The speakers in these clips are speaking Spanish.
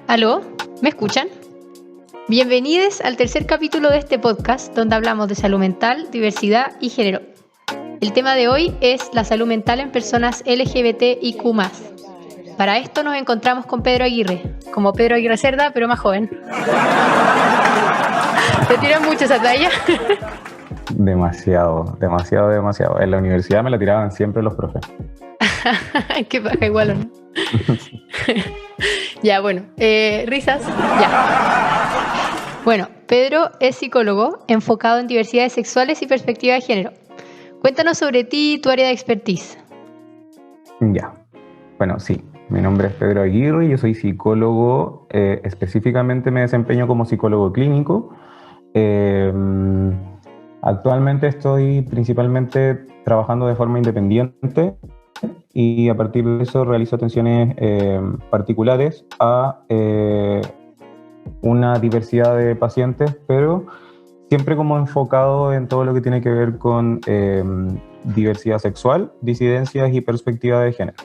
¿Aló? ¿Me escuchan? Bienvenidos al tercer capítulo de este podcast donde hablamos de salud mental, diversidad y género. El tema de hoy es la salud mental en personas LGBTIQ+. Para esto nos encontramos con Pedro Aguirre, como Pedro Aguirre Cerda, pero más joven. ¿Te tiran mucho esa talla? Demasiado. En la universidad me la tiraban siempre los profes. Qué paja, igual, ¿o no? Ya, bueno, risas, ya. Bueno, Pedro es psicólogo enfocado en diversidades sexuales y perspectiva de género. Cuéntanos sobre ti y tu área de expertise. Ya, bueno, sí. Mi nombre es Pedro Aguirre, yo soy psicólogo, específicamente me desempeño como psicólogo clínico. Actualmente estoy principalmente trabajando de forma independiente y a partir de eso realizo atenciones particulares a una diversidad de pacientes, pero siempre como enfocado en todo lo que tiene que ver con diversidad sexual, disidencias y perspectiva de género.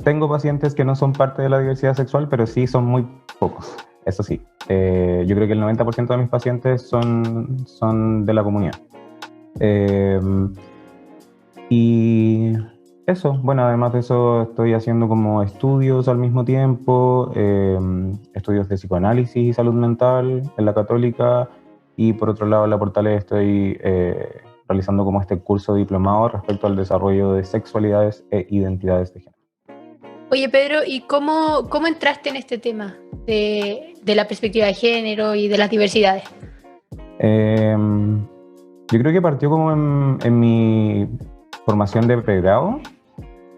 Tengo pacientes que no son parte de la diversidad sexual, pero sí son muy pocos, eso sí. Yo creo que el 90% de mis pacientes son de la comunidad. Y eso, bueno, además de eso estoy haciendo como estudios al mismo tiempo, estudios de psicoanálisis y salud mental en la Católica, y por otro lado en la Portales estoy realizando como este curso diplomado respecto al desarrollo de sexualidades e identidades de género. Oye, Pedro, ¿y cómo entraste en este tema de la perspectiva de género y de las diversidades? Yo creo que partió como en mi formación de pregrado,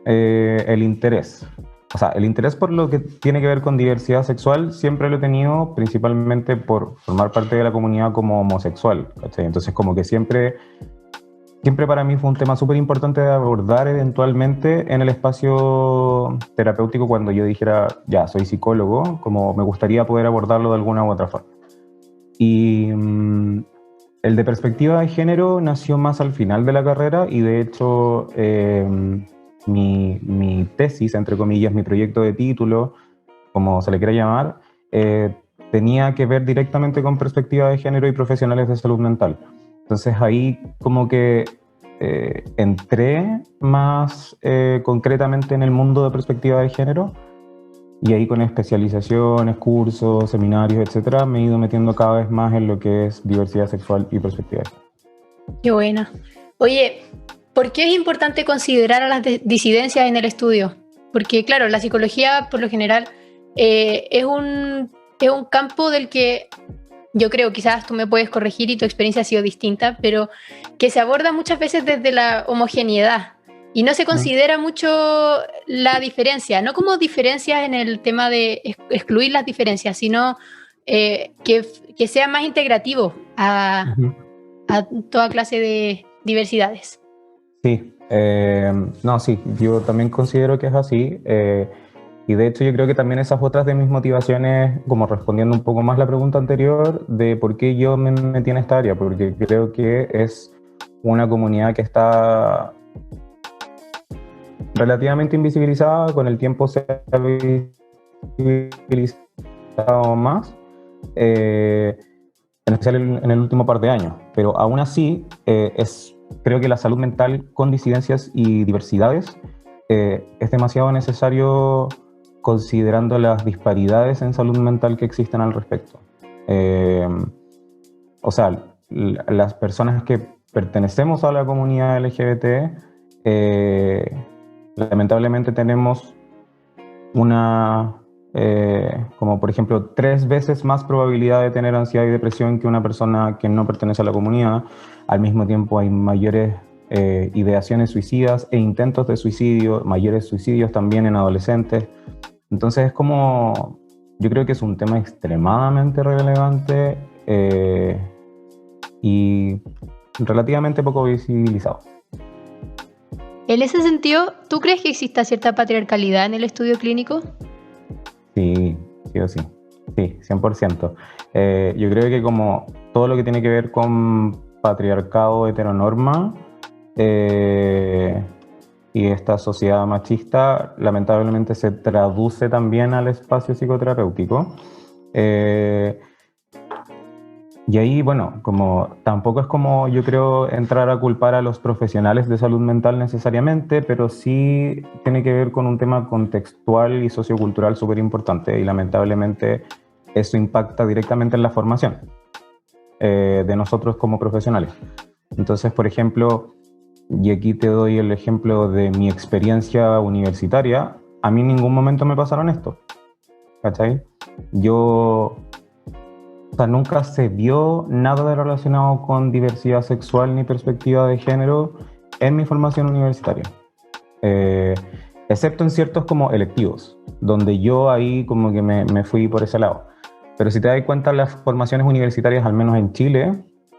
el interés. O sea, el interés por lo que tiene que ver con diversidad sexual siempre lo he tenido principalmente por formar parte de la comunidad como homosexual, ¿cachai? Entonces como que siempre para mí fue un tema súper importante de abordar eventualmente en el espacio terapéutico cuando yo dijera, ya, soy psicólogo, como me gustaría poder abordarlo de alguna u otra forma. Y el de perspectiva de género nació más al final de la carrera y de hecho mi tesis, entre comillas, mi proyecto de título, como se le quiera llamar, tenía que ver directamente con perspectiva de género y profesionales de salud mental. Entonces ahí como que entré más concretamente en el mundo de perspectiva de género, y ahí con especializaciones, cursos, seminarios, etcétera, me he ido metiendo cada vez más en lo que es diversidad sexual y perspectiva de género. Qué buena. Oye, ¿por qué es importante considerar a las disidencias en el estudio? Porque, claro, la psicología, por lo general, es un campo del que yo creo, quizás tú me puedes corregir y tu experiencia ha sido distinta, pero que se aborda muchas veces desde la homogeneidad y no se considera mucho la diferencia, no como diferencias en el tema de excluir las diferencias, sino que sea más integrativo a toda clase de diversidades. Sí, no, sí, yo también considero que es así. Y de hecho yo creo que también esas otras de mis motivaciones, como respondiendo un poco más la pregunta anterior, de por qué yo me metí en esta área, porque creo que es una comunidad que está relativamente invisibilizada, con el tiempo se ha visibilizado más, en especial en el último par de años, pero aún así creo que la salud mental con disidencias y diversidades es demasiado necesario considerando las disparidades en salud mental que existen al respecto. O sea, las personas que pertenecemos a la comunidad LGBT, lamentablemente tenemos como por ejemplo 3 veces más probabilidad de tener ansiedad y depresión que una persona que no pertenece a la comunidad. Al mismo tiempo hay mayores ideaciones suicidas e intentos de suicidio, mayores suicidios también en adolescentes. Entonces es como, yo creo que es un tema extremadamente relevante y relativamente poco visibilizado. En ese sentido, ¿tú crees que exista cierta patriarcalidad en el estudio clínico? Sí, sí o sí. Sí, 100%. Yo creo que como todo lo que tiene que ver con patriarcado, heteronorma, y esta sociedad machista lamentablemente se traduce también al espacio psicoterapéutico. Y ahí, bueno, como tampoco es como yo creo entrar a culpar a los profesionales de salud mental necesariamente, pero sí tiene que ver con un tema contextual y sociocultural súper importante, y lamentablemente eso impacta directamente en la formación de nosotros como profesionales. Entonces, por ejemplo, y aquí te doy el ejemplo de mi experiencia universitaria, a mí en ningún momento me pasaron esto, ¿cachai? O sea, nunca se vio nada relacionado con diversidad sexual ni perspectiva de género en mi formación universitaria. Excepto en ciertos como electivos, donde yo ahí como que me fui por ese lado. Pero si te das cuenta, las formaciones universitarias, al menos en Chile,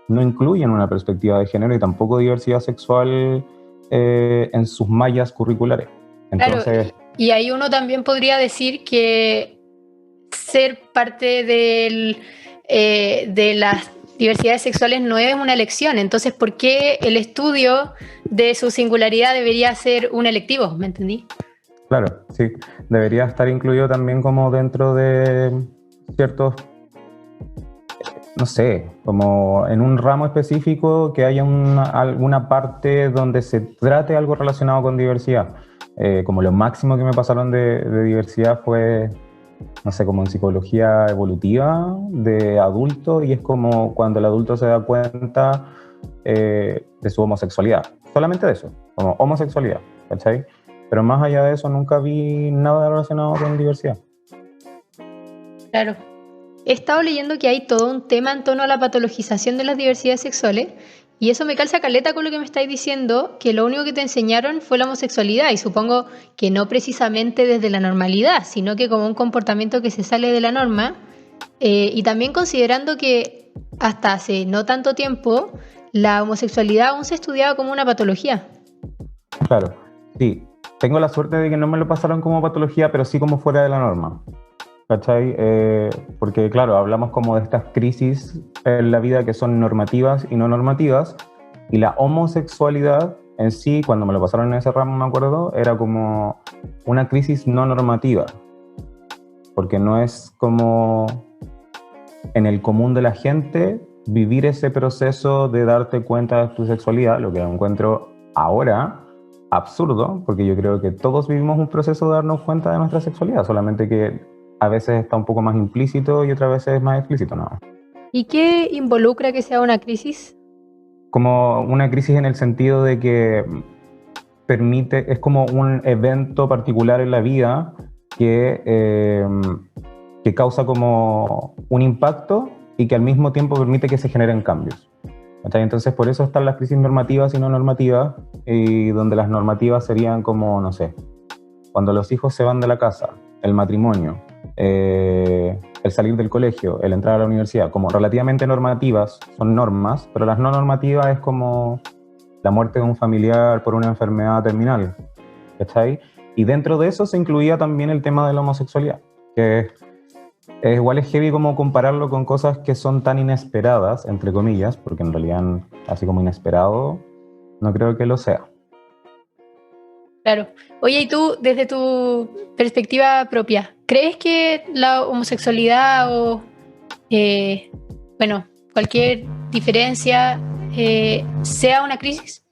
no incluyen una perspectiva de género y tampoco diversidad sexual en sus mallas curriculares. Entonces, Claro, y ahí uno también podría decir que ser parte de las diversidades sexuales no es una elección. Entonces, ¿por qué el estudio de su singularidad debería ser un electivo? ¿Me entendí? claro, sí, debería estar incluido también como dentro de ciertos, no sé, como en un ramo específico que haya alguna parte donde se trate algo relacionado con diversidad. Como lo máximo que me pasaron de diversidad fue, no sé, como en psicología evolutiva de adulto, y es como cuando el adulto se da cuenta de su homosexualidad. Solamente de eso, como homosexualidad, ¿cachai? Pero más allá de eso nunca vi nada relacionado con diversidad. Claro. He estado leyendo que hay todo un tema en torno a la patologización de las diversidades sexuales y eso me calza caleta con lo que me estáis diciendo, que lo único que te enseñaron fue la homosexualidad y supongo que no precisamente desde la normalidad, sino que como un comportamiento que se sale de la norma y también considerando que hasta hace no tanto tiempo la homosexualidad aún se estudiaba como una patología. Claro, sí. Tengo la suerte de que no me lo pasaron como patología, pero sí como fuera de la norma. ¿Cachai? Porque claro, hablamos como de estas crisis en la vida que son normativas y no normativas, y la homosexualidad en sí, cuando me lo pasaron en ese ramo, me acuerdo, era como una crisis no normativa, porque no es como en el común de la gente vivir ese proceso de darte cuenta de tu sexualidad, lo que encuentro ahora absurdo, porque yo creo que todos vivimos un proceso de darnos cuenta de nuestra sexualidad, solamente que a veces está un poco más implícito y otras veces más explícito, ¿no? ¿Y qué involucra que sea una crisis? Como una crisis en el sentido de que permite, es como un evento particular en la vida que causa como un impacto y que al mismo tiempo permite que se generen cambios. Entonces por eso están las crisis normativas y no normativas, y donde las normativas serían como, no sé, cuando los hijos se van de la casa, el matrimonio, el salir del colegio, el entrar a la universidad, como relativamente normativas, son normas, pero las no normativas es como la muerte de un familiar por una enfermedad terminal, ¿cachai? Y dentro de eso se incluía también el tema de la homosexualidad, que igual es heavy como compararlo con cosas que son tan inesperadas, entre comillas, porque en realidad así como inesperado, no creo que lo sea. Claro. Oye, y tú, desde tu perspectiva propia, ¿crees que la homosexualidad o, bueno, cualquier diferencia sea una crisis?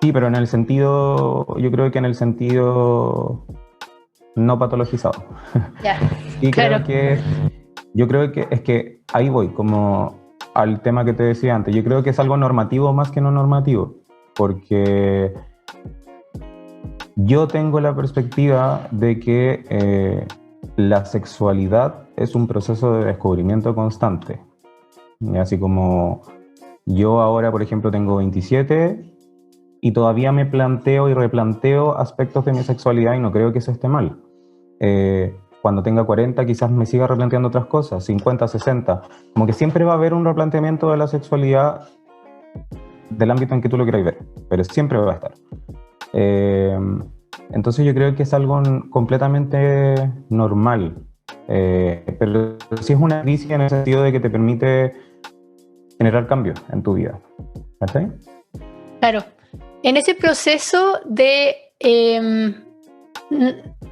Sí, pero en el sentido, yo creo que en el sentido no patologizado. Ya, Y claro. yo creo que es que ahí voy, como al tema que te decía antes, yo creo que es algo normativo más que no normativo, porque yo tengo la perspectiva de que la sexualidad es un proceso de descubrimiento constante. Y así como yo ahora, por ejemplo, tengo 27 y todavía me planteo y replanteo aspectos de mi sexualidad y no creo que eso esté mal. Cuando tenga 40 quizás me siga replanteando otras cosas, 50, 60. Como que siempre va a haber un replanteamiento de la sexualidad del ámbito en que tú lo quieras ver, pero siempre va a estar. Entonces yo creo que es algo completamente normal, pero sí es una crisis en el sentido de que te permite generar cambios en tu vida. ¿Cachai? Claro. En ese proceso de,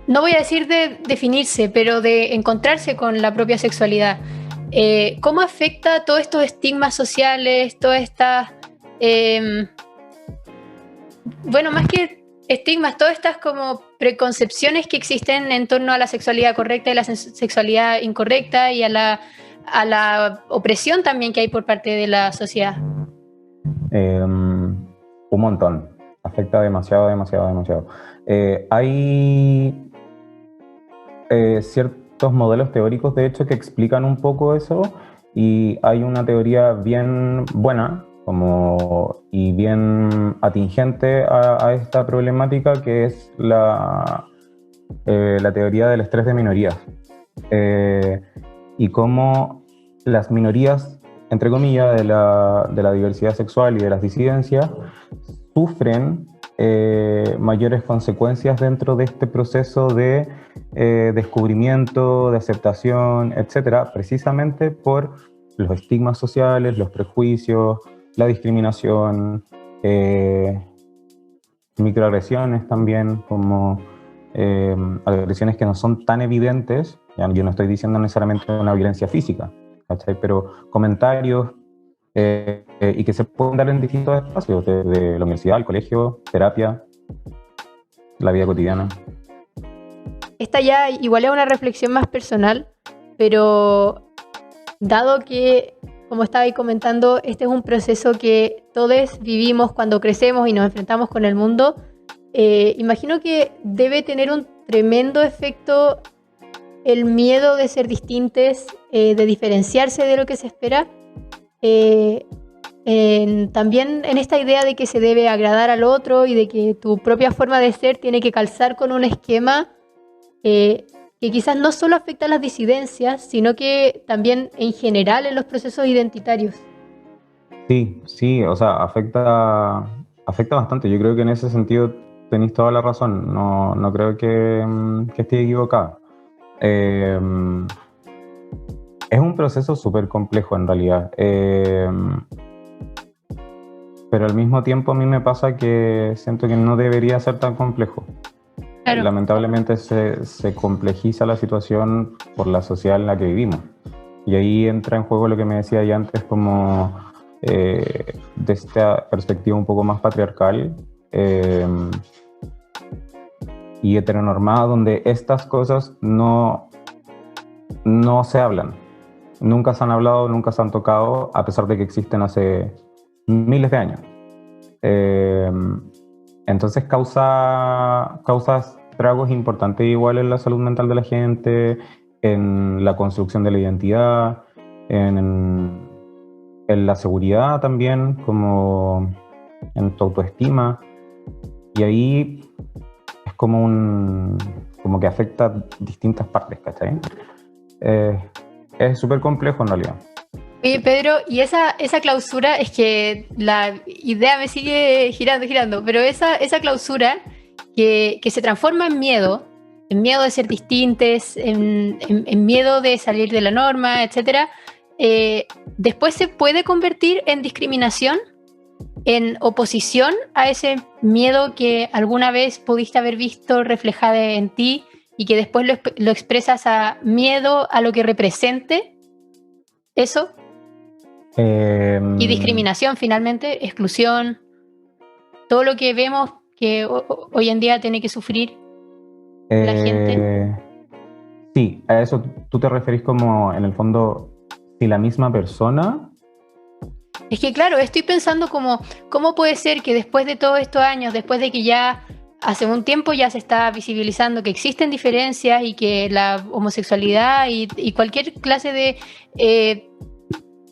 no voy a decir de definirse, pero de encontrarse con la propia sexualidad, ¿cómo afecta todos estos estigmas sociales, todas estas, bueno, más que estigmas, todas estas como preconcepciones que existen en torno a la sexualidad correcta y la sexualidad incorrecta y a la opresión también que hay por parte de la sociedad? Un montón. Afecta demasiado, demasiado, demasiado. Hay ciertos modelos teóricos, de hecho, que explican un poco eso, y hay una teoría bien buena y bien atingente a esta problemática, que es la teoría del estrés de minorías. Y cómo las minorías, entre comillas, de la diversidad sexual y de las disidencias, sufren mayores consecuencias dentro de este proceso de descubrimiento, de aceptación, etcétera, precisamente por los estigmas sociales, los prejuicios, la discriminación, microagresiones también, como agresiones que no son tan evidentes. Yo no estoy diciendo necesariamente una violencia física, ¿cachai? Pero comentarios y que se pueden dar en distintos espacios, de la universidad, el colegio, terapia, la vida cotidiana. Esta ya igual es una reflexión más personal, pero dado que, como estaba ahí comentando, este es un proceso que todos vivimos cuando crecemos y nos enfrentamos con el mundo, imagino que debe tener un tremendo efecto el miedo de ser distintos, de diferenciarse de lo que se espera. También en esta idea de que se debe agradar al otro y de que tu propia forma de ser tiene que calzar con un esquema que quizás no solo afecta a las disidencias, sino que también en general en los procesos identitarios. Sí, o sea, afecta bastante. Yo creo que en ese sentido tenéis toda la razón. No creo que esté equivocada. Es un proceso súper complejo en realidad. Pero al mismo tiempo a mí me pasa que siento que no debería ser tan complejo. Claro. Lamentablemente se complejiza la situación por la sociedad en la que vivimos. Y ahí entra en juego lo que me decía ya antes, como de esta perspectiva un poco más patriarcal y heteronormada, donde estas cosas no se hablan. Nunca se han hablado, nunca se han tocado, a pesar de que existen hace miles de años. Entonces causa estragos importantes igual en la salud mental de la gente, en la construcción de la identidad, en la seguridad también, como en tu autoestima. Y ahí es como que afecta distintas partes, ¿cachai? Es súper complejo en realidad. Oye, Pedro, y esa clausura, es que la idea me sigue girando, pero esa clausura que se transforma en miedo de ser distintos, en miedo de salir de la norma, etc., después se puede convertir en discriminación, en oposición a ese miedo que alguna vez pudiste haber visto reflejado en ti y que después lo expresas a miedo a lo que represente eso. Y discriminación, finalmente, exclusión, todo lo que vemos que hoy en día tiene que sufrir la gente. Sí, a eso tú te referís como, en el fondo, si la misma persona... Es que claro, estoy pensando cómo puede ser que después de todos estos años, después de que ya hace un tiempo ya se está visibilizando que existen diferencias y que la homosexualidad y cualquier clase de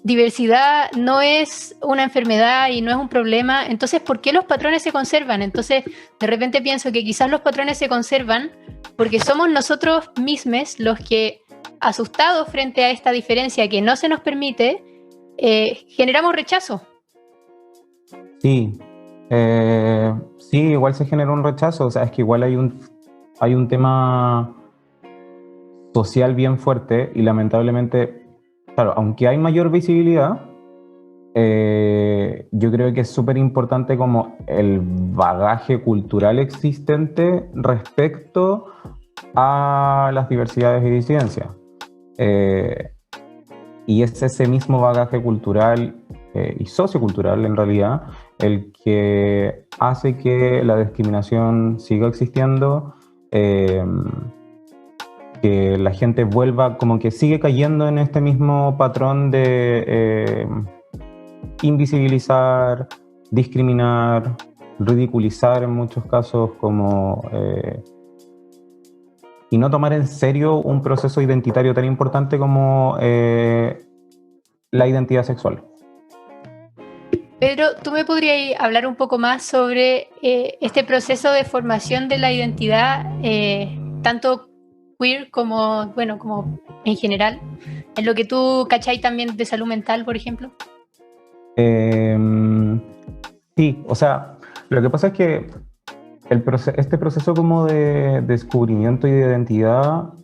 diversidad no es una enfermedad y no es un problema, entonces ¿por qué los patrones se conservan? Entonces de repente pienso que quizás los patrones se conservan porque somos nosotros mismos los que, asustados frente a esta diferencia que no se nos permite, generamos rechazo. Sí, igual se genera un rechazo, o sea, es que igual hay un tema social bien fuerte y lamentablemente, claro, aunque hay mayor visibilidad, Yo creo que es súper importante como el bagaje cultural existente respecto a las diversidades y disidencias. Eh, y es ese mismo bagaje cultural y sociocultural en realidad el que hace que la discriminación siga existiendo, que la gente vuelva, como que sigue cayendo en este mismo patrón de invisibilizar, discriminar, ridiculizar en muchos casos, como y no tomar en serio un proceso identitario tan importante como la identidad sexual. Pedro, ¿tú me podrías hablar un poco más sobre este proceso de formación de la identidad, tanto queer como, bueno, como en general, en lo que tú cachai también de salud mental, por ejemplo? Sí, o sea, lo que pasa es que este proceso como de descubrimiento y de identidad,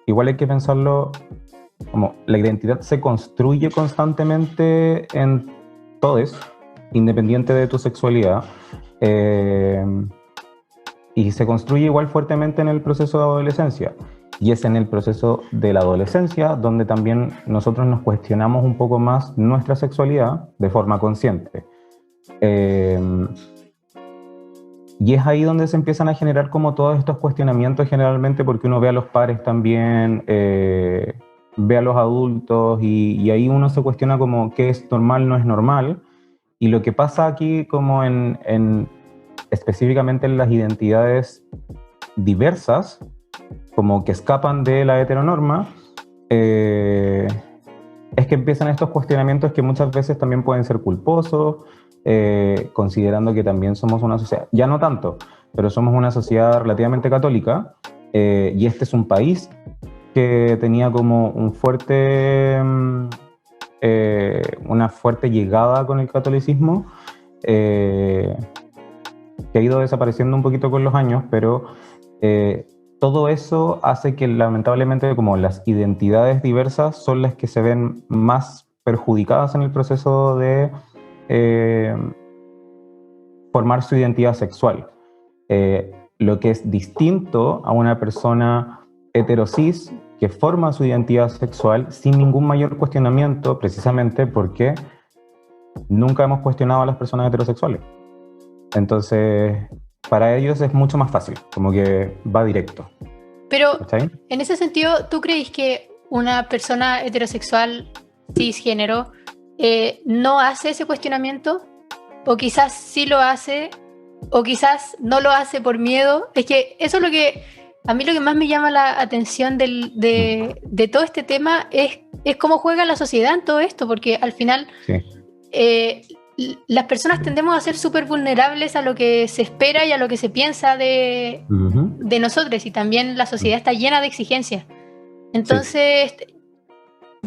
igual hay que pensarlo como la identidad se construye constantemente en todos, independiente de tu sexualidad, y se construye igual fuertemente en el proceso de adolescencia. Y es en el proceso de la adolescencia donde también nosotros nos cuestionamos un poco más nuestra sexualidad de forma consciente. Y es ahí donde se empiezan a generar como todos estos cuestionamientos generalmente porque uno ve a los pares también, ve a los adultos y ahí uno se cuestiona como qué es normal, no es normal. Y lo que pasa aquí como específicamente en las identidades diversas, como que escapan de la heteronorma, es que empiezan estos cuestionamientos que muchas veces también pueden ser culposos, considerando que también somos una sociedad, ya no tanto, pero somos una sociedad relativamente católica, y este es un país que tenía como una fuerte llegada con el catolicismo, que ha ido desapareciendo un poquito con los años, pero todo eso hace que lamentablemente como las identidades diversas son las que se ven más perjudicadas en el proceso de formar su identidad sexual. Lo que es distinto a una persona heterosis que forma su identidad sexual sin ningún mayor cuestionamiento, precisamente porque nunca hemos cuestionado a las personas heterosexuales. Entonces, para ellos es mucho más fácil, como que va directo. Pero, ¿cachai? En ese sentido, ¿tú crees que una persona heterosexual cisgénero no hace ese cuestionamiento? O quizás sí lo hace, o quizás no lo hace por miedo. Es que eso es lo que a mí lo que más me llama la atención de todo este tema es cómo juega la sociedad en todo esto, porque al final las personas tendemos a ser súper vulnerables a lo que se espera y a lo que se piensa de nosotros, y también la sociedad está llena de exigencias. Entonces,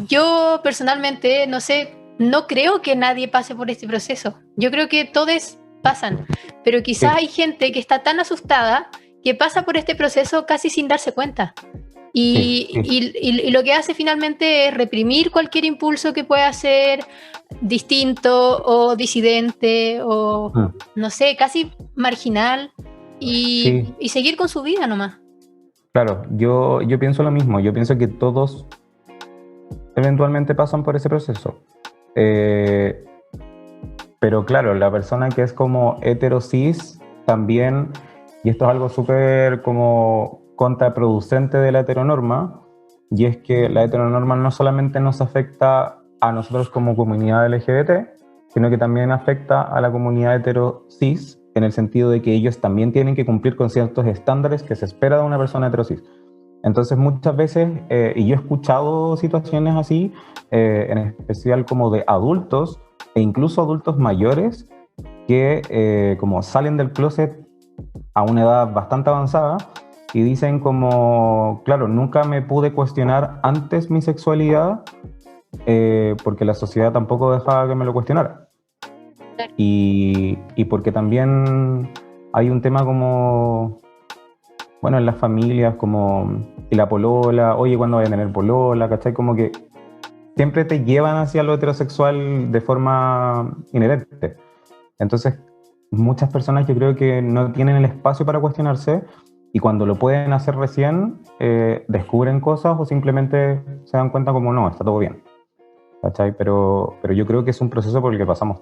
yo personalmente, no sé, no creo que nadie pase por este proceso. Yo creo que todos pasan, pero quizás hay gente que está tan asustada que pasa por este proceso casi sin darse cuenta. Y lo que hace finalmente es reprimir cualquier impulso que pueda ser distinto o disidente o, no sé, casi marginal y seguir con su vida nomás. Claro, yo pienso lo mismo. Yo pienso que todos eventualmente pasan por ese proceso. Pero claro, la persona que es como heterosis también, y esto es algo súper como contraproducente de la heteronorma, y es que la heteronorma no solamente nos afecta a nosotros como comunidad LGBT, sino que también afecta a la comunidad heterosis, en el sentido de que ellos también tienen que cumplir con ciertos estándares que se espera de una persona heterosis. Entonces muchas veces, y yo he escuchado situaciones así, en especial como de adultos, e incluso adultos mayores, que como salen del closet a una edad bastante avanzada, y dicen como, claro, nunca me pude cuestionar antes mi sexualidad, porque la sociedad tampoco dejaba que me lo cuestionara. Y porque también hay un tema como, bueno, en las familias, como, y la polola, oye, ¿cuándo voy a tener polola? ¿Cachai? Como que siempre te llevan hacia lo heterosexual de forma inherente. Entonces, muchas personas yo creo que no tienen el espacio para cuestionarse y cuando lo pueden hacer recién, descubren cosas o simplemente se dan cuenta como no, está todo bien. ¿Cachai? Pero yo creo que es un proceso por el que pasamos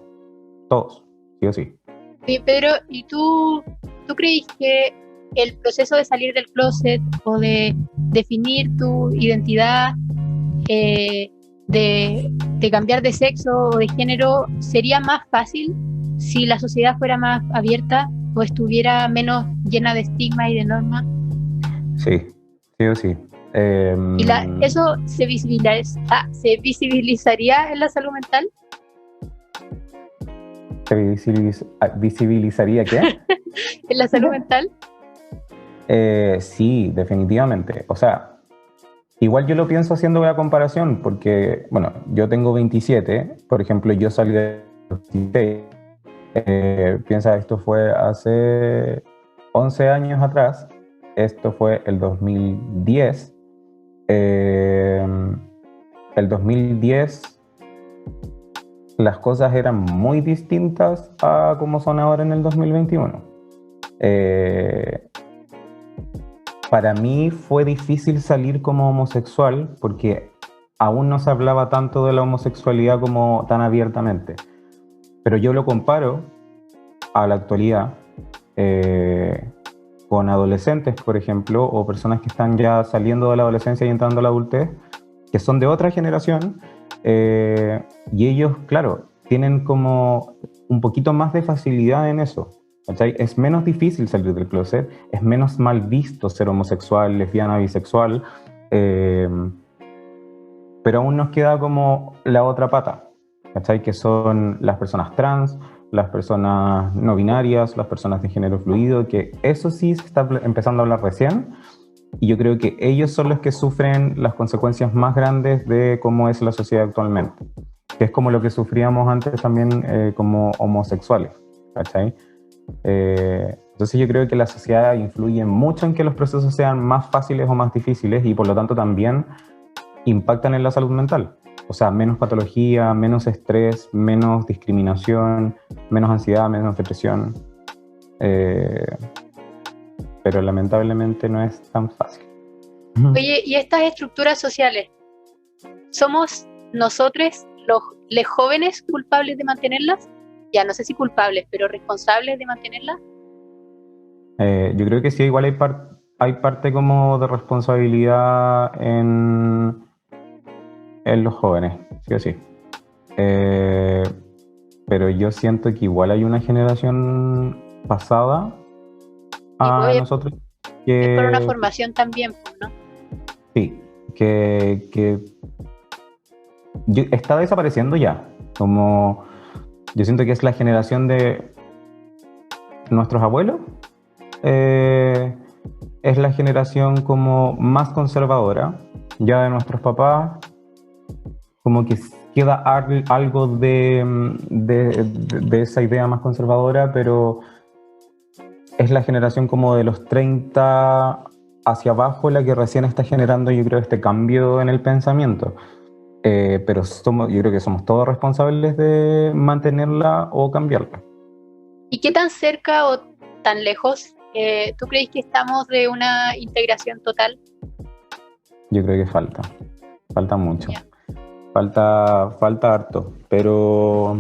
todos, sí o sí. Sí, Pedro, ¿y tú crees que el proceso de salir del closet o de definir tu identidad, eh, de cambiar de sexo o de género, sería más fácil si la sociedad fuera más abierta o estuviera menos llena de estigmas y de normas? Sí, sí o sí. ¿Y eso se visibilizaría en la salud mental? ¿Se visibilizaría qué? ¿En la salud mental? Sí, definitivamente. O sea, igual yo lo pienso haciendo la comparación, porque, bueno, yo tengo 27, por ejemplo, yo salí de 26. Piensa, esto fue hace 11 años atrás, esto fue el 2010. El 2010 las cosas eran muy distintas a como son ahora en el 2021. Para mí fue difícil salir como homosexual porque aún no se hablaba tanto de la homosexualidad como tan abiertamente. Pero yo lo comparo a la actualidad con adolescentes, por ejemplo, o personas que están ya saliendo de la adolescencia y entrando a la adultez, que son de otra generación, y ellos, claro, tienen como un poquito más de facilidad en eso. ¿Cachai? Es menos difícil salir del closet, es menos mal visto ser homosexual, lesbiana, bisexual, pero aún nos queda como la otra pata, ¿cachai? Que son las personas trans, las personas no binarias, las personas de género fluido, que eso sí se está empezando a hablar recién, y yo creo que ellos son los que sufren las consecuencias más grandes de cómo es la sociedad actualmente, que es como lo que sufríamos antes también como homosexuales, ¿cachai? Entonces yo creo que la sociedad influye mucho en que los procesos sean más fáciles o más difíciles y por lo tanto también impactan en la salud mental. O sea, menos patología, menos estrés, menos discriminación, menos ansiedad, menos depresión. Pero lamentablemente no es tan fácil. Oye, ¿y estas estructuras sociales, somos nosotros los jóvenes culpables de mantenerlas? Ya no sé si culpables, pero responsables de mantenerlas. Yo creo que sí, igual hay parte como de responsabilidad en los jóvenes, sí o sí. Pero yo siento que igual hay una generación pasada a Y nosotros es por una que formación también, ¿no? sí, que está desapareciendo ya. Como yo siento que es la generación de nuestros abuelos, es la generación como más conservadora, ya de nuestros papás, como que queda algo de esa idea más conservadora, pero es la generación como de los 30 hacia abajo la que recién está generando, yo creo, este cambio en el pensamiento. Pero yo creo que somos todos responsables de mantenerla o cambiarla. ¿Y qué tan cerca o tan lejos tú crees que estamos de una integración total? Yo creo que falta mucho. Yeah. Falta harto, pero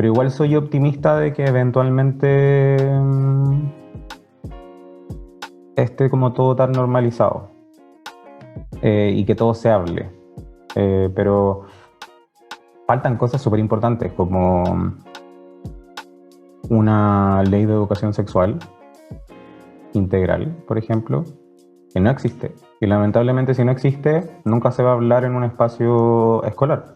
igual soy optimista de que eventualmente esté como todo tan normalizado y que todo se hable. Pero faltan cosas súper importantes como una ley de educación sexual integral, por ejemplo, que no existe. Y lamentablemente si no existe, nunca se va a hablar en un espacio escolar.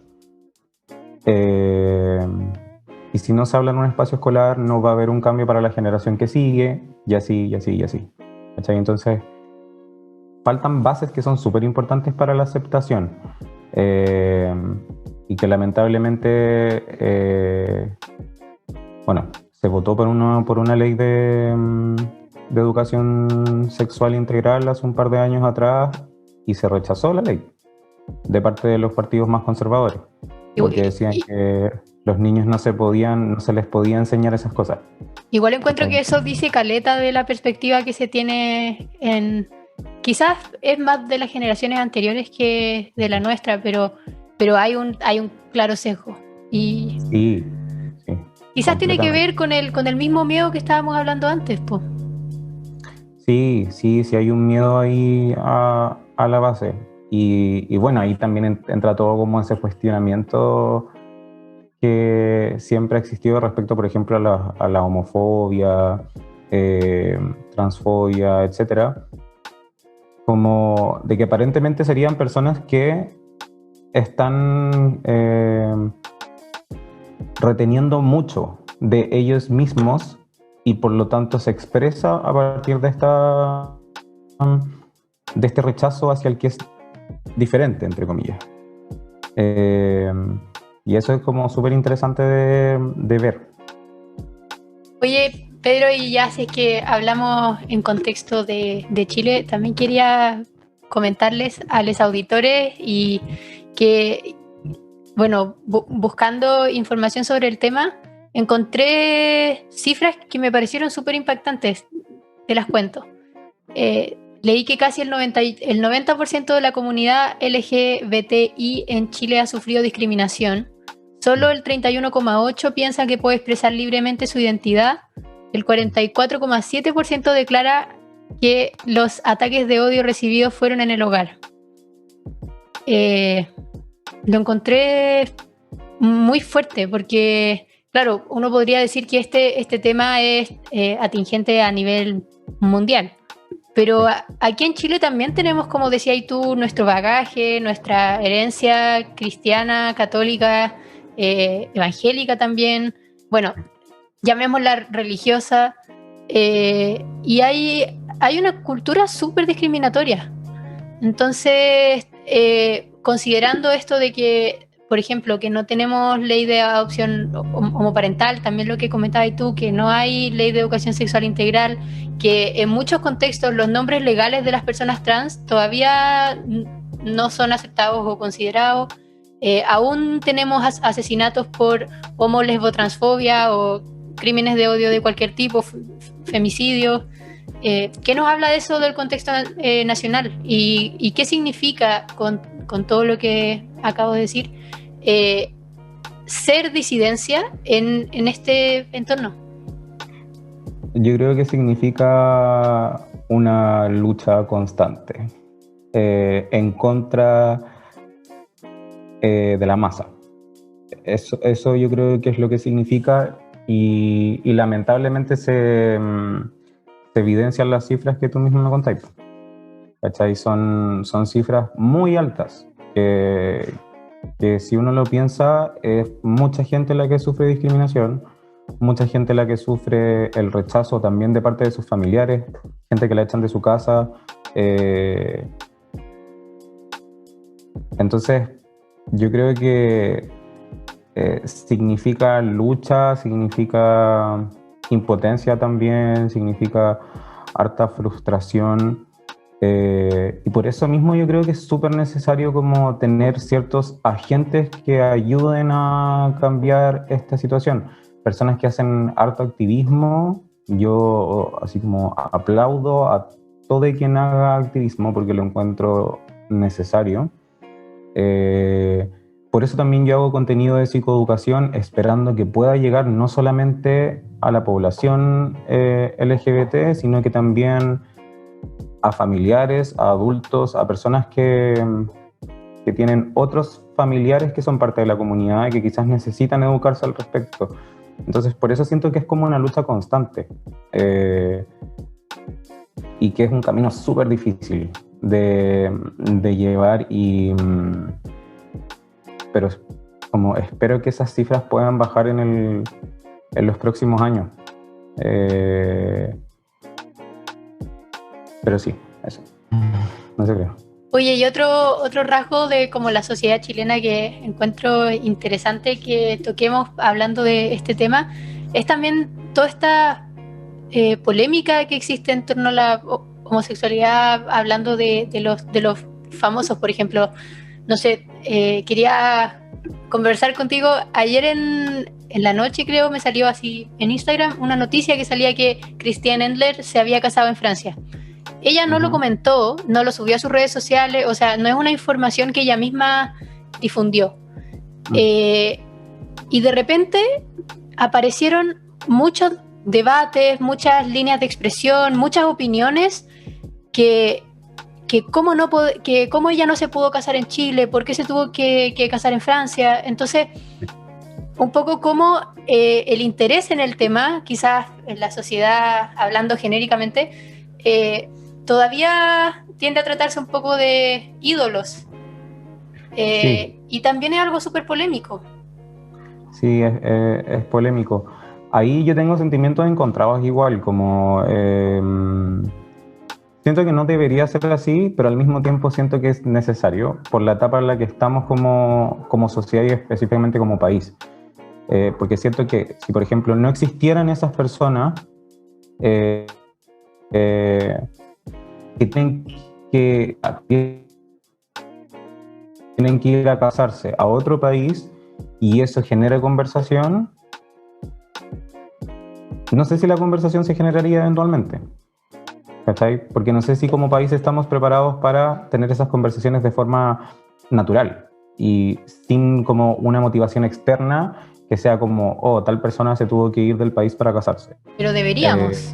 Y si no se habla en un espacio escolar, no va a haber un cambio para la generación que sigue, y así, y así, y así. ¿Cachai? Entonces, faltan bases que son súper importantes para la aceptación. Y que lamentablemente, bueno, se votó por una ley de educación sexual integral hace un par de años atrás y se rechazó la ley de parte de los partidos más conservadores, porque decían que los niños no se les podía enseñar esas cosas. Igual encuentro que eso dice caleta de la perspectiva que se tiene en... Quizás es más de las generaciones anteriores que de la nuestra, pero hay un claro sesgo. Y sí, quizás tiene que ver con el mismo miedo que estábamos hablando antes, po. Sí, hay un miedo ahí a la base. Y bueno, ahí también entra todo como ese cuestionamiento que siempre ha existido respecto, por ejemplo, a la homofobia, transfobia, etcétera, como de que aparentemente serían personas que están reteniendo mucho de ellos mismos y por lo tanto se expresa a partir de este rechazo hacia el que es diferente, entre comillas. Y eso es como súper interesante de ver. Oye, Pedro, y ya si es que hablamos en contexto de Chile, también quería comentarles a los auditores y que, bueno, buscando información sobre el tema, encontré cifras que me parecieron súper impactantes. Te las cuento. Leí que casi el 90% de la comunidad LGBTI en Chile ha sufrido discriminación. Solo el 31,8% piensa que puede expresar libremente su identidad. El 44,7% declara que los ataques de odio recibidos fueron en el hogar. Lo encontré muy fuerte porque, claro, uno podría decir que este tema es atingente a nivel mundial. Pero aquí en Chile también tenemos, como decías tú, nuestro bagaje, nuestra herencia cristiana, católica, evangélica también, bueno, llamémosla religiosa, y hay una cultura súper discriminatoria. Entonces, considerando esto de que, por ejemplo, que no tenemos ley de adopción homoparental, también lo que comentabas tú, que no hay ley de educación sexual integral, que en muchos contextos los nombres legales de las personas trans todavía no son aceptados o considerados. Aún tenemos asesinatos por homo, lesbo, transfobia o crímenes de odio de cualquier tipo, femicidios. ¿Qué nos habla de eso del contexto nacional? ¿Y qué significa con todo lo que acabo de decir ser disidencia en este entorno? Yo creo que significa una lucha constante en contra de la masa. Eso yo creo que es lo que significa y lamentablemente se evidencian las cifras que tú mismo me contáis. ¿Cachai? Son cifras muy altas que si uno lo piensa es mucha gente la que sufre discriminación, mucha gente la que sufre el rechazo también de parte de sus familiares, gente que la echan de su casa. Entonces, yo creo que significa lucha, significa impotencia también, significa harta frustración. Y por eso mismo yo creo que es súper necesario como tener ciertos agentes que ayuden a cambiar esta situación. Personas que hacen harto activismo, yo así como aplaudo a todo quien haga activismo porque lo encuentro necesario. Por eso también yo hago contenido de psicoeducación esperando que pueda llegar no solamente a la población LGBT, sino que también a familiares, a adultos, a personas que tienen otros familiares que son parte de la comunidad y que quizás necesitan educarse al respecto. Entonces, por eso siento que es como una lucha constante y que es un camino súper difícil de llevar pero como espero que esas cifras puedan bajar en los próximos años. Pero sí, eso. No sé, creo. Oye, y otro rasgo de como la sociedad chilena que encuentro interesante que toquemos hablando de este tema es también toda esta polémica que existe en torno a la homosexualidad, hablando de los famosos, por ejemplo, no sé, quería conversar contigo. Ayer en la noche, creo, me salió así en Instagram una noticia que salía que Christiane Endler se había casado en Francia. Ella no lo comentó, no lo subió a sus redes sociales, o sea, no es una información que ella misma difundió. Y de repente aparecieron muchos debates, muchas líneas de expresión, muchas opiniones que cómo ella no se pudo casar en Chile, por qué se tuvo que casar en Francia. Entonces, un poco como el interés en el tema, quizás en la sociedad, hablando genéricamente, todavía tiende a tratarse un poco de ídolos. Sí. Y también es algo súper polémico. Sí, es polémico. Ahí yo tengo sentimientos encontrados igual, como siento que no debería ser así, pero al mismo tiempo siento que es necesario por la etapa en la que estamos como sociedad y específicamente como país. Porque siento que si, por ejemplo, no existieran esas personas que tienen que ir a casarse a otro país y eso genera conversación, no sé si la conversación se generaría eventualmente, ¿cachai? Porque no sé si como país estamos preparados para tener esas conversaciones de forma natural y sin como una motivación externa que sea como, oh, tal persona se tuvo que ir del país para casarse. Pero deberíamos.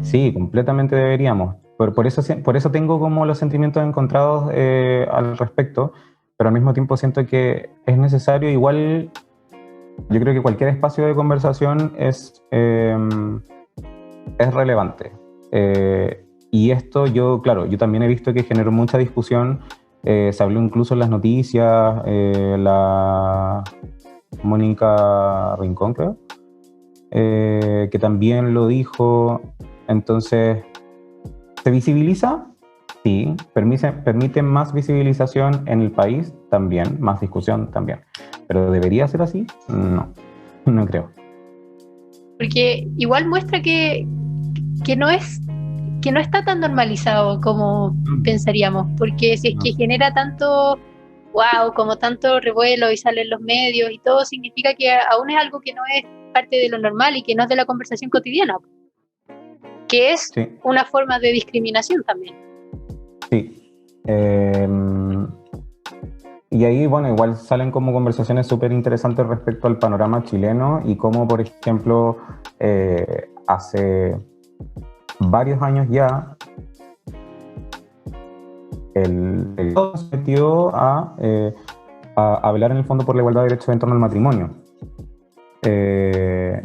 Sí, completamente deberíamos. Por eso tengo como los sentimientos encontrados al respecto, pero al mismo tiempo siento que es necesario. Igual, yo creo que cualquier espacio de conversación es relevante. Y esto yo también he visto que generó mucha discusión. Se habló incluso en las noticias, la Mónica Rincón, creo, que también lo dijo. Entonces, ¿se visibiliza? Sí. ¿Permite más visibilización en el país? También. Más discusión también. ¿Pero debería ser así? No, no creo. Porque igual muestra que no está tan normalizado como pensaríamos. Porque si es que genera tanto como tanto revuelo y sale en los medios y todo, significa que aún es algo que no es parte de lo normal y que no es de la conversación cotidiana, que es una forma de discriminación también. Sí. Y ahí, bueno, igual salen como conversaciones súper interesantes respecto al panorama chileno y cómo, por ejemplo, hace varios años ya, el se metió a hablar en el fondo por la igualdad de derechos en torno al matrimonio. Pero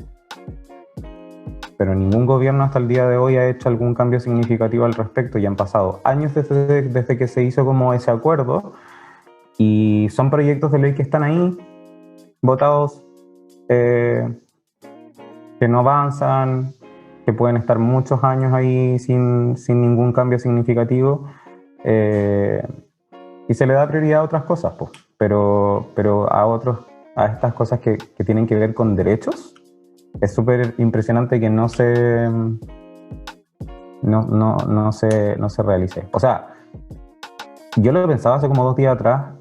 ningún gobierno hasta el día de hoy ha hecho algún cambio significativo al respecto y han pasado años desde que se hizo como ese acuerdo y son proyectos de ley que están ahí, votados, que no avanzan, que pueden estar muchos años ahí sin ningún cambio significativo. Y se le da prioridad a otras cosas, pues. Pero a estas cosas que tienen que ver con derechos, es súper impresionante que no se realice. O sea, yo lo pensaba hace como 2 días atrás,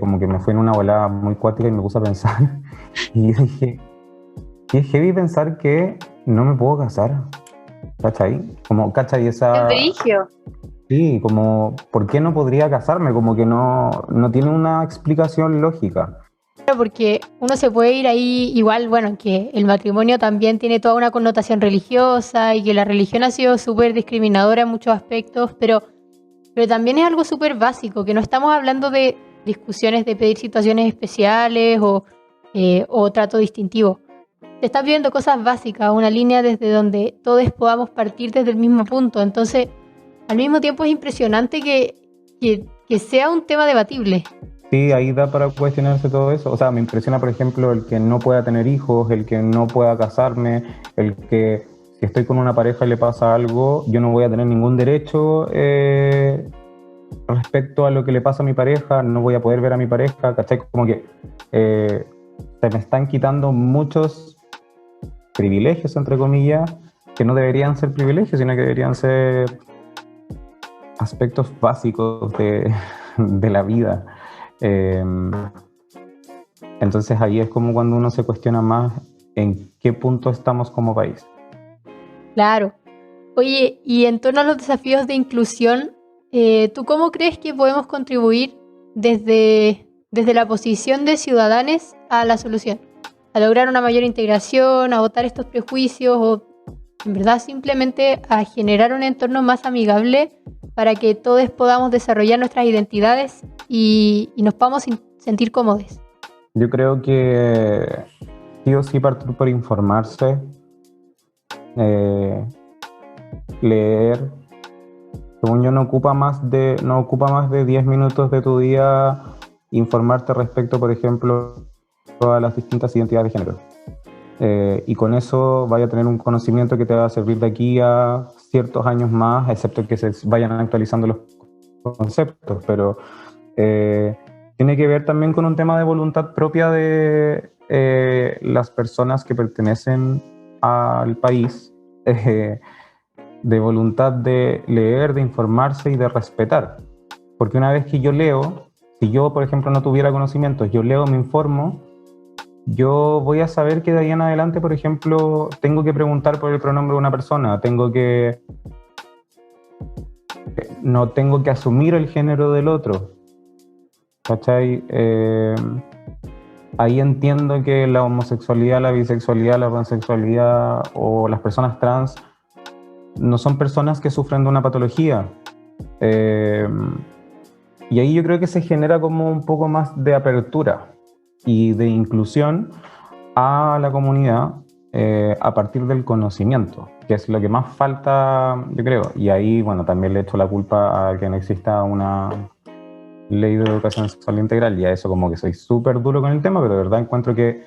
como que me fui en una volada muy cuática y me puse a pensar y dije, qué heavy pensar que no me puedo casar, ¿cachai? Como, ¿cachai? Esa... Sí, como, ¿por qué no podría casarme? Como que no tiene una explicación lógica. Porque uno se puede ir ahí igual, bueno, que el matrimonio también tiene toda una connotación religiosa y que la religión ha sido súper discriminadora en muchos aspectos, pero también es algo súper básico, que no estamos hablando de discusiones de pedir situaciones especiales o trato distintivo. Te estás viendo cosas básicas, una línea desde donde todos podamos partir desde el mismo punto. Entonces, al mismo tiempo es impresionante que sea un tema debatible. Sí, ahí da para cuestionarse todo eso. O sea, me impresiona, por ejemplo, el que no pueda tener hijos, el que no pueda casarme, el que si estoy con una pareja y le pasa algo, yo no voy a tener ningún derecho respecto a lo que le pasa a mi pareja, no voy a poder ver a mi pareja, ¿cachai? Como que se me están quitando muchos privilegios, entre comillas, que no deberían ser privilegios, sino que deberían ser aspectos básicos de la vida. Entonces ahí es como cuando uno se cuestiona más en qué punto estamos como país. Claro. Oye, y en torno a los desafíos de inclusión, ¿tú cómo crees que podemos contribuir desde la posición de ciudadanos a la solución? A lograr una mayor integración, a votar estos prejuicios o, en verdad, simplemente a generar un entorno más amigable para que todos podamos desarrollar nuestras identidades y nos podamos sentir cómodos. Yo creo que sí o sí partir por informarse, leer. Según yo, no ocupa más de 10 minutos de tu día informarte respecto, por ejemplo, a las distintas identidades de género. Y con eso vaya a tener un conocimiento que te va a servir de aquí a ciertos años más, excepto que se vayan actualizando los conceptos, pero tiene que ver también con un tema de voluntad propia de las personas que pertenecen al país, de voluntad de leer, de informarse y de respetar. Porque una vez que yo leo, si yo, por ejemplo, no tuviera conocimientos, yo leo, me informo, yo voy a saber que de ahí en adelante, por ejemplo, tengo que preguntar por el pronombre de una persona, no tengo que asumir el género del otro. ¿Cachai? Ahí entiendo que la homosexualidad, la bisexualidad, la pansexualidad o las personas trans no son personas que sufren de una patología. Y ahí yo creo que se genera como un poco más de apertura y de inclusión a la comunidad a partir del conocimiento, que es lo que más falta, yo creo. Y ahí, bueno, también le echo la culpa a que no exista una ley de educación sexual integral, y a eso como que soy súper duro con el tema, pero de verdad encuentro que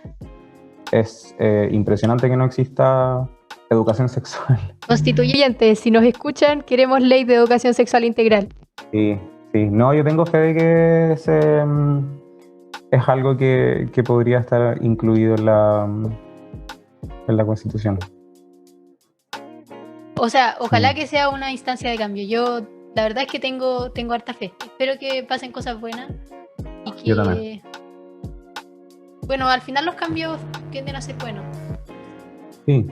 es impresionante que no exista educación sexual. Constituyentes, si nos escuchan, queremos ley de educación sexual integral. Sí, no, yo tengo fe de que es algo que podría estar incluido en la Constitución. O sea, ojalá que sea una instancia de cambio. Yo, la verdad es que tengo harta fe. Espero que pasen cosas buenas y que... Yo también. Bueno, al final los cambios tienden a ser buenos. Sí.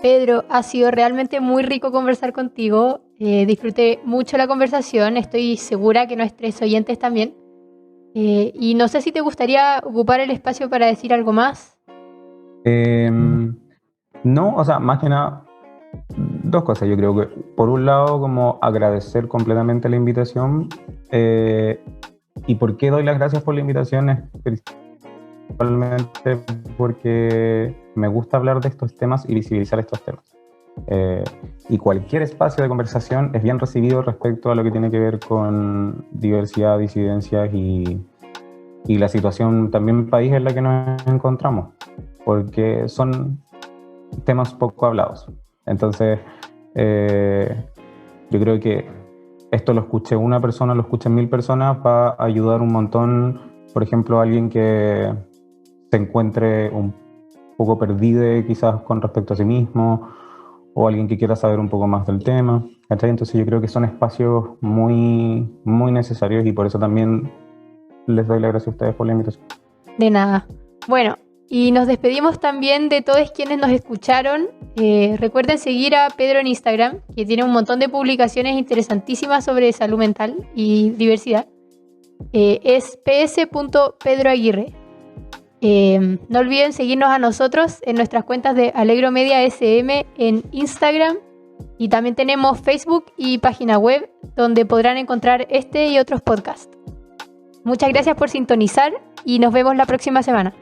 Pedro, ha sido realmente muy rico conversar contigo. Disfruté mucho la conversación. Estoy segura que nuestros oyentes también. Y no sé si te gustaría ocupar el espacio para decir algo más. No, o sea, más que nada, dos cosas. Yo creo que, por un lado, como agradecer completamente la invitación. ¿Y por qué doy las gracias por la invitación? Es principalmente porque me gusta hablar de estos temas y visibilizar estos temas. Y cualquier espacio de conversación es bien recibido respecto a lo que tiene que ver con diversidad, disidencias y la situación también país en la que nos encontramos, porque son temas poco hablados. Entonces, yo creo que esto lo escuche una persona, lo escuchen 1000 personas, va a ayudar un montón, por ejemplo, a alguien que se encuentre un poco perdido quizás con respecto a sí mismo, o alguien que quiera saber un poco más del tema, ¿cachai? Entonces yo creo que son espacios muy, muy necesarios y por eso también les doy las gracias a ustedes por la invitación. De nada. Bueno, y nos despedimos también de todos quienes nos escucharon. Recuerden seguir a Pedro en Instagram, que tiene un montón de publicaciones interesantísimas sobre salud mental y diversidad. Es ps.pedroaguirre. No olviden seguirnos a nosotros en nuestras cuentas de Alegro Media SM en Instagram, y también tenemos Facebook y página web donde podrán encontrar este y otros podcasts. Muchas gracias por sintonizar y nos vemos la próxima semana.